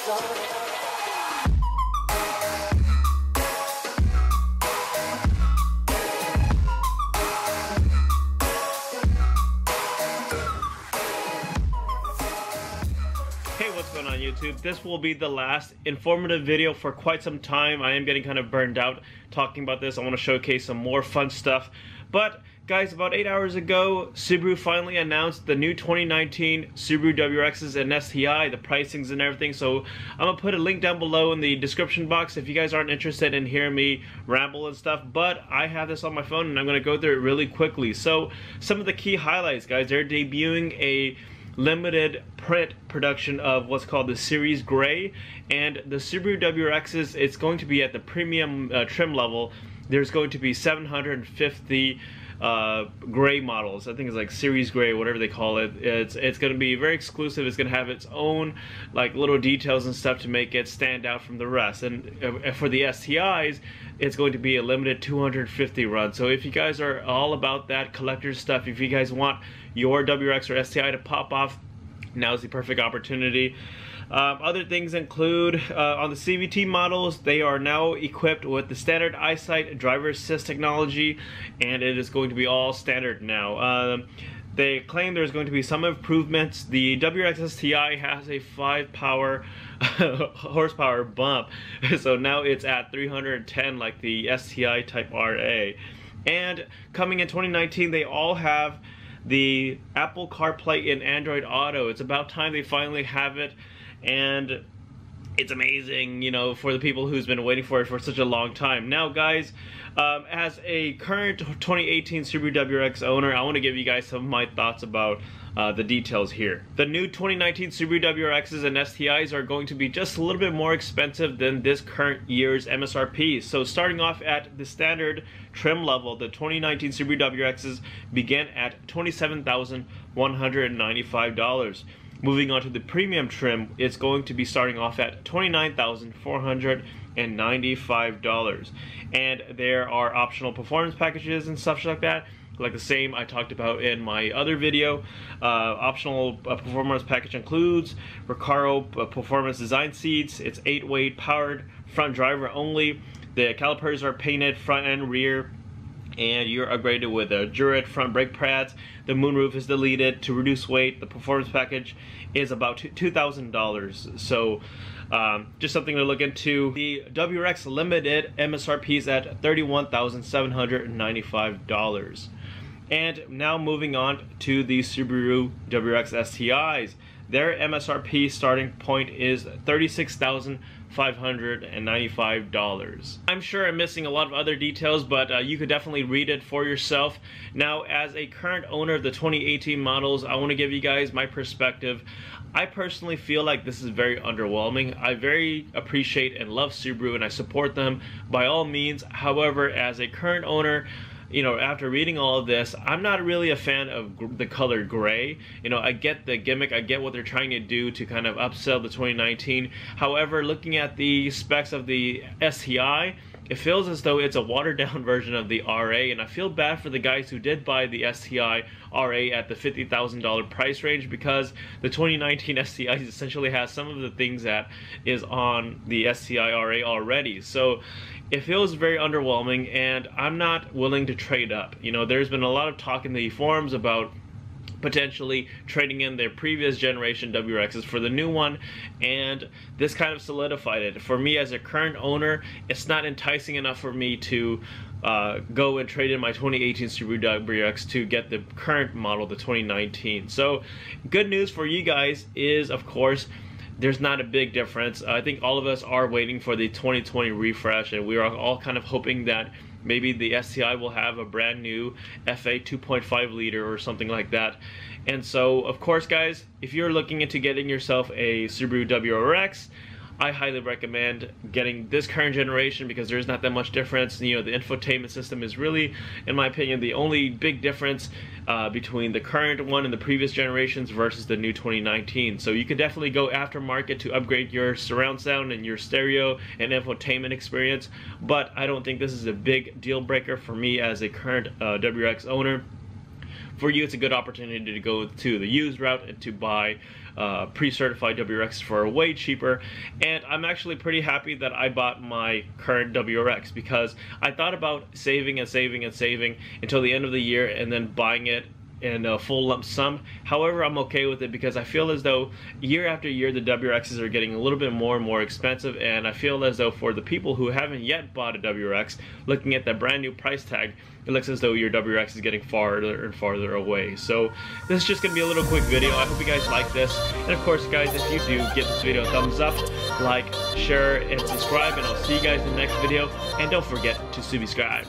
Hey, what's going on YouTube? This will be the last informative video for quite some time. I am getting kind of burned out talking about this. I want to showcase some more fun stuff. But guys, about 8 hours ago, Subaru finally announced the new 2019 Subaru WRXs and STI, the pricings and everything. So I'm going to put a link down below in the description box if you guys aren't interested in hearing me ramble and stuff. But I have this on my phone and I'm going to go through it really quickly. So some of the key highlights, guys, they're debuting a limited print production of what's called the Series Gray, and the Subaru WRXs, it's going to be at the premium trim level. There's going to be 750 gray models. I think it's like Series Gray, whatever they call it. It's going to be very exclusive. It's going to have its own like little details and stuff to make it stand out from the rest. And for the STIs, it's going to be a limited 250 run. So if you guys are all about that collector stuff, if you guys want your WRX or STI to pop off, now's the perfect opportunity. Other things include on the CVT models, they are now equipped with the standard EyeSight Driver Assist Technology, and it is going to be all standard now. They claim there's going to be some improvements. The WRX STI has a 5 horsepower bump, so now it's at 310 like the STI Type RA. And coming in 2019, they all have the Apple CarPlay and Android Auto. It's about time they finally have it, and it's amazing, you know, for the people who's been waiting for it for such a long time. Now guys, as a current 2018 Subaru WRX owner, I want to give you guys some of my thoughts about the details here. The new 2019 Subaru WRXs and STIs are going to be just a little bit more expensive than this current year's MSRP. So starting off at the standard trim level, the 2019 Subaru WRXs begin at $27,195. Moving on to the premium trim, it's going to be starting off at $29,495. And there are optional performance packages and stuff like that, like the same I talked about in my other video. Optional performance package includes Recaro performance design seats. It's 8-way powered, front driver only. The calipers are painted front and rear, and you're upgraded with a Duret front brake pads. The moonroof is deleted to reduce weight. The performance package is about $2,000. So just something to look into. The WRX Limited MSRP is at $31,795. And now moving on to the Subaru WRX STIs. Their MSRP starting point is $36,595. I'm sure I'm missing a lot of other details, but you could definitely read it for yourself. Now, as a current owner of the 2018 models, I want to give you guys my perspective. I personally feel like this is very underwhelming. I very appreciate and love Subaru, and I support them by all means. However, as a current owner, you know, after reading all of this, I'm not really a fan of the color gray. You know, I get the gimmick, I get what they're trying to do to kind of upsell the 2019. However, looking at the specs of the STI, it feels as though it's a watered down version of the RA, and I feel bad for the guys who did buy the STI RA at the $50,000 price range, because the 2019 STI essentially has some of the things that is on the STI RA already. So it feels very underwhelming, and I'm not willing to trade up. You know, there's been a lot of talk in the forums about potentially trading in their previous generation WRXs for the new one, and this kind of solidified it. For me as a current owner, it's not enticing enough for me to go and trade in my 2018 Subaru WRX to get the current model, the 2019. So good news for you guys is, of course, there's not a big difference. I think all of us are waiting for the 2020 refresh, and we are all kind of hoping that maybe the STI will have a brand new FA 2.5 liter or something like that. And so, of course, guys, if you're looking into getting yourself a Subaru WRX, I highly recommend getting this current generation because there's not that much difference. You know, the infotainment system is really, in my opinion, the only big difference between the current one and the previous generations versus the new 2019. So you could definitely go aftermarket to upgrade your surround sound and your stereo and infotainment experience, but I don't think this is a big deal breaker for me as a current WRX owner. for you, it's a good opportunity to go to the used route and to buy pre-certified WRX for way cheaper. And I'm actually pretty happy that I bought my current WRX, because I thought about saving and saving and saving until the end of the year and then buying it in a full lump sum. However, I'm okay with it because I feel as though year after year the WRXs are getting a little bit more and more expensive, and I feel as though for the people who haven't yet bought a WRX, looking at that brand new price tag, it looks as though your WRX is getting farther and farther away. So this is just going to be a little quick video. I hope you guys like this. And of course, guys, if you do, give this video a thumbs up, like, share, and subscribe, and I'll see you guys in the next video. And don't forget to subscribe.